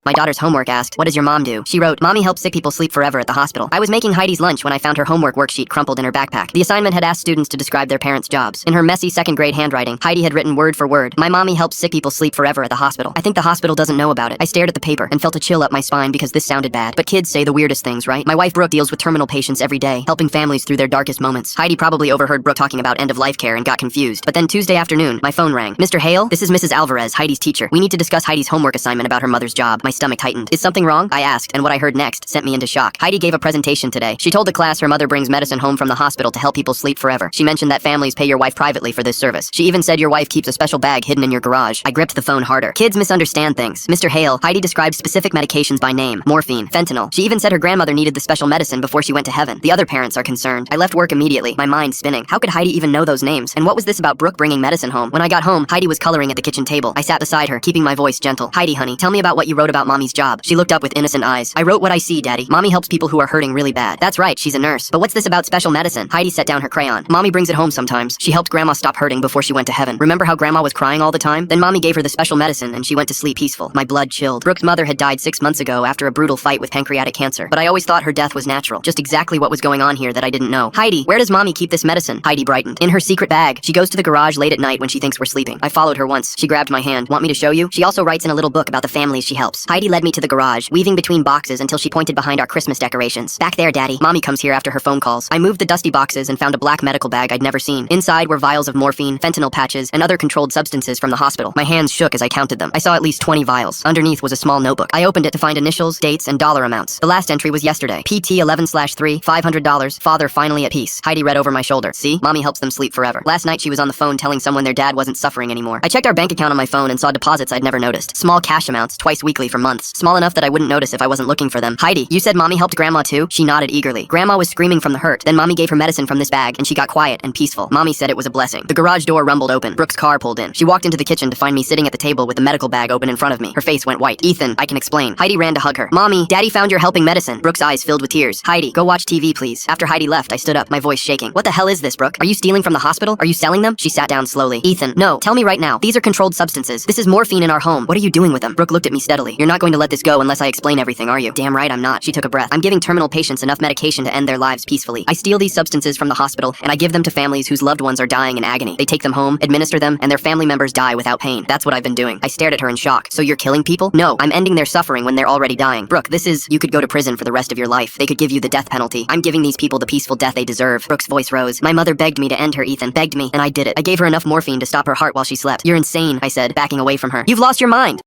My daughter's homework asked, "What does your mom do?" She wrote, "Mommy helps sick people sleep forever at the hospital." I was making Heidi's lunch when I found her homework worksheet crumpled in her backpack. The assignment had asked students to describe their parents' jobs. In her messy second-grade handwriting, Heidi had written word for word, "My mommy helps sick people sleep forever at the hospital." I think the hospital doesn't know about it. I stared at the paper and felt a chill up my spine because this sounded bad. But kids say the weirdest things, right? My wife Brooke deals with terminal patients every day, helping families through their darkest moments. Heidi probably overheard Brooke talking about end-of-life care and got confused. But then Tuesday afternoon, my phone rang. "Mr. Hale, this is Mrs. Alvarez, Heidi's teacher. We need to discuss Heidi's homework assignment about her mother's job." My stomach tightened. "Is something wrong?" I asked, and what I heard next sent me into shock. Heidi gave a presentation today. She told the class her mother brings medicine home from the hospital to help people sleep forever. She mentioned that families pay your wife privately for this service. She even said your wife keeps a special bag hidden in your garage. I gripped the phone harder. Kids misunderstand things. Mr. Hale, Heidi described specific medications by name. Morphine, fentanyl. She even said her grandmother needed the special medicine before she went to heaven. The other parents are concerned. I left work immediately, my mind spinning. How could Heidi even know those names? And what was this about Brooke bringing medicine home? When I got home, Heidi was coloring at the kitchen table. I sat beside her, keeping my voice gentle. "Heidi, honey, tell me about what you wrote about Mommy's job." She looked up with innocent eyes. "I wrote what I see, Daddy. Mommy helps people who are hurting really bad." "That's right, she's a nurse. But what's this about special medicine?" Heidi set down her crayon. "Mommy brings it home sometimes. She helped Grandma stop hurting before she went to heaven. Remember how Grandma was crying all the time? Then Mommy gave her the special medicine and she went to sleep peaceful." My blood chilled. Brooke's mother had died 6 months ago after a brutal fight with pancreatic cancer. But I always thought her death was natural. Just exactly what was going on here that I didn't know. "Heidi, where does Mommy keep this medicine?" Heidi brightened. "In her secret bag. She goes to the garage late at night when she thinks we're sleeping." I followed her once. She grabbed my hand. "Want me to show you?" She also writes in a little book about the families she helps. Heidi led me to the garage, weaving between boxes until she pointed behind our Christmas decorations. "Back there, Daddy. Mommy comes here after her phone calls." I moved the dusty boxes and found a black medical bag I'd never seen. Inside were vials of morphine, fentanyl patches, and other controlled substances from the hospital. My hands shook as I counted them. I saw at least 20 vials. Underneath was a small notebook. I opened it to find initials, dates, and dollar amounts. The last entry was yesterday. PT 11/3, $500. Father finally at peace. Heidi read over my shoulder. "See? Mommy helps them sleep forever." Last night she was on the phone telling someone their dad wasn't suffering anymore. I checked our bank account on my phone and saw deposits I'd never noticed. Small cash amounts, twice weekly for months. Small enough that I wouldn't notice if I wasn't looking for them. "Heidi, you said Mommy helped Grandma too?" She nodded eagerly. "Grandma was screaming from the hurt. Then Mommy gave her medicine from this bag and she got quiet and peaceful. Mommy said it was a blessing." The garage door rumbled open. Brooke's car pulled in. She walked into the kitchen to find me sitting at the table with the medical bag open in front of me. Her face went white. "Ethan, I can explain." Heidi ran to hug her. "Mommy, Daddy found you're helping medicine." Brooke's eyes filled with tears. "Heidi, go watch TV, please." After Heidi left, I stood up, my voice shaking. "What the hell is this, Brooke? Are you stealing from the hospital? Are you selling them?" She sat down slowly. "Ethan, no. Tell me right now. These are controlled substances. This is morphine in our home. What are you doing with them?" Brooke looked at me steadily. "You're not going to let this go unless I explain everything, are you?" "Damn right I'm not." She took a breath. "I'm giving terminal patients enough medication to end their lives peacefully. I steal these substances from the hospital, and I give them to families whose loved ones are dying in agony. They take them home, administer them, and their family members die without pain. That's what I've been doing." I stared at her in shock. "So you're killing people?" "No, I'm ending their suffering when they're already dying." "Brooke, you could go to prison for the rest of your life. They could give you the death penalty. I'm giving these people the peaceful death they deserve." Brooke's voice rose. "My mother begged me to end her, Ethan. Begged me, and I did it. I gave her enough morphine to stop her heart while she slept." "You're insane," I said, backing away from her. "You've lost your mind."